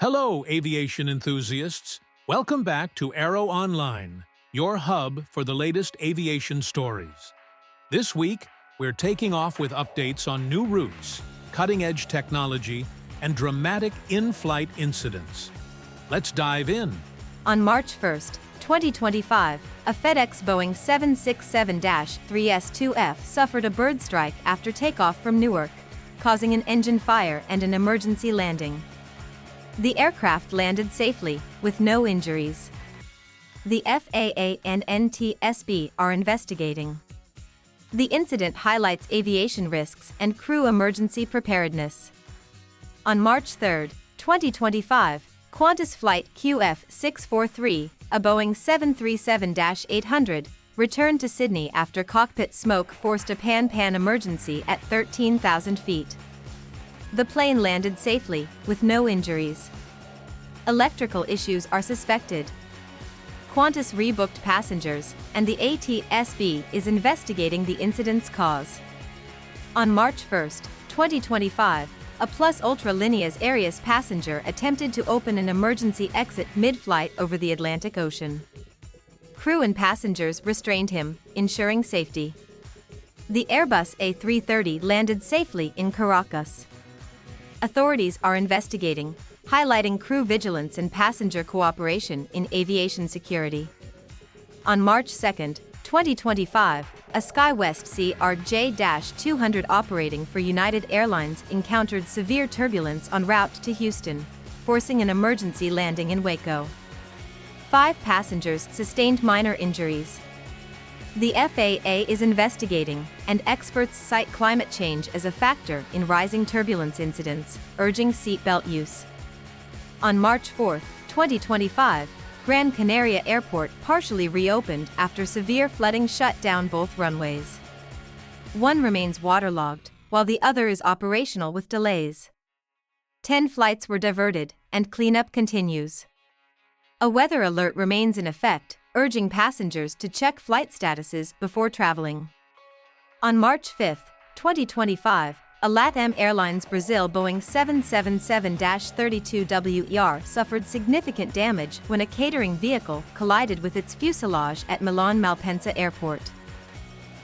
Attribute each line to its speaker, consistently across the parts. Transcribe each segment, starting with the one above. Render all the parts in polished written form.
Speaker 1: Hello, aviation enthusiasts. Welcome back to Aeroonline, your hub for the latest aviation stories. This week, we're taking off with updates on new routes, cutting-edge technology, and dramatic in-flight incidents. Let's dive in.
Speaker 2: On March 1, 2025, a FedEx Boeing 767-3S2F suffered a bird strike after takeoff from Newark, causing an engine fire and an emergency landing. The aircraft landed safely, with no injuries. The FAA and NTSB are investigating. The incident highlights aviation risks and crew emergency preparedness. On March 3, 2025, Qantas Flight QF643, a Boeing 737-800, returned to Sydney after cockpit smoke forced a pan-pan emergency at 13,000 feet. The plane landed safely, with no injuries. Electrical issues are suspected. Qantas rebooked passengers, and the ATSB is investigating the incident's cause. On March 1, 2025, a Plus Ultra Lineas Aerius passenger attempted to open an emergency exit mid-flight over the Atlantic Ocean. Crew and passengers restrained him, ensuring safety. The Airbus A330 landed safely in Caracas. Authorities are investigating, highlighting crew vigilance and passenger cooperation in aviation security. On March 2, 2025, a SkyWest CRJ-200 operating for United Airlines encountered severe turbulence en route to Houston, forcing an emergency landing in Waco. 5 passengers sustained minor injuries. The FAA is investigating, and experts cite climate change as a factor in rising turbulence incidents, urging seatbelt use. On March 4, 2025, Gran Canaria Airport partially reopened after severe flooding shut down both runways. One remains waterlogged, while the other is operational with delays. 10 flights were diverted, and cleanup continues. A weather alert remains in effect, urging passengers to check flight statuses before traveling. On March 5, 2025, a LATAM Airlines Brazil Boeing 777-32WER suffered significant damage when a catering vehicle collided with its fuselage at Milan Malpensa Airport.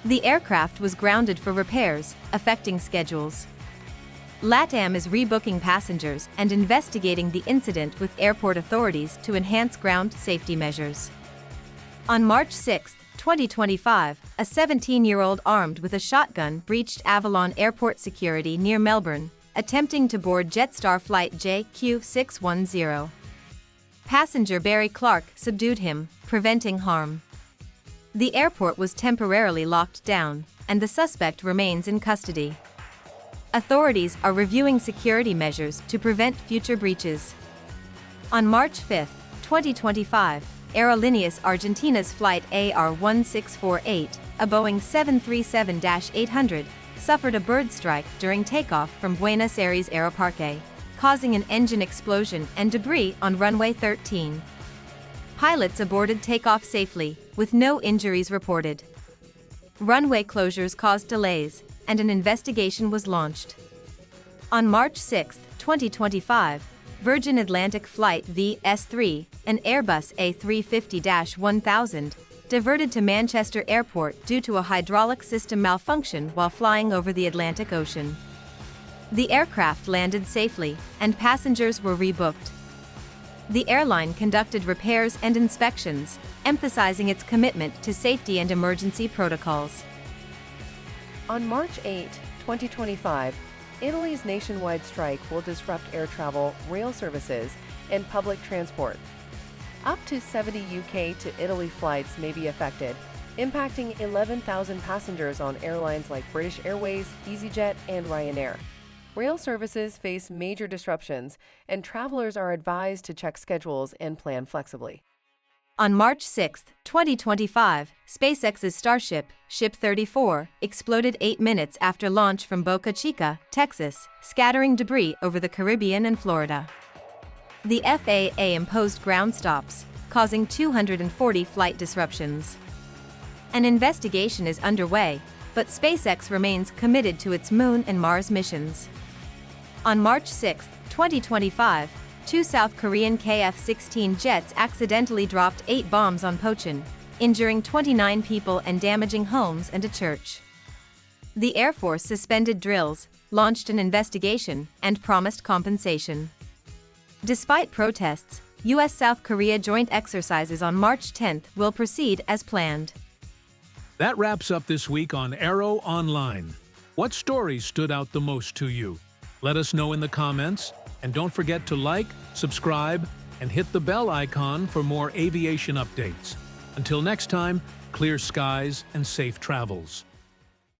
Speaker 2: The aircraft was grounded for repairs, affecting schedules. LATAM is rebooking passengers and investigating the incident with airport authorities to enhance ground safety measures. On March 6, 2025, a 17-year-old armed with a shotgun breached Avalon Airport security near Melbourne, attempting to board Jetstar flight JQ610. Passenger Barry Clark subdued him, preventing harm. The airport was temporarily locked down, and the suspect remains in custody. Authorities are reviewing security measures to prevent future breaches. On March 5, 2025, Aerolíneas Argentinas Flight AR1648, a Boeing 737-800, suffered a bird strike during takeoff from Buenos Aires Aeroparque, causing an engine explosion and debris on runway 13. Pilots aborted takeoff safely, with no injuries reported. Runway closures caused delays, and an investigation was launched. On March 6, 2025, Virgin Atlantic Flight VS3, an Airbus A350-1000, diverted to Manchester Airport due to a hydraulic system malfunction while flying over the Atlantic Ocean. The aircraft landed safely, and passengers were rebooked. The airline conducted repairs and inspections, emphasizing its commitment to safety and emergency protocols.
Speaker 3: On March 8, 2025, Italy's nationwide strike will disrupt air travel, rail services, and public transport. Up to 70 UK to Italy flights may be affected, impacting 11,000 passengers on airlines like British Airways, EasyJet, and Ryanair. Rail services face major disruptions, and travelers are advised to check schedules and plan flexibly.
Speaker 2: On March 6, 2025, SpaceX's Starship, Ship 34, exploded 8 minutes after launch from Boca Chica, Texas, scattering debris over the Caribbean and Florida. The FAA imposed ground stops, causing 240 flight disruptions. An investigation is underway, but SpaceX remains committed to its Moon and Mars missions. On March 6, 2025, two South Korean KF-16 jets accidentally dropped 8 bombs on Pocheon, injuring 29 people and damaging homes and a church. The Air Force suspended drills, launched an investigation, and promised compensation. Despite protests, U.S.-South Korea joint exercises on March 10th will proceed as planned.
Speaker 1: That wraps up this week on Aeroonline. What stories stood out the most to you? Let us know in the comments, and don't forget to like, subscribe, and hit the bell icon for more aviation updates. Until next time, clear skies and safe travels.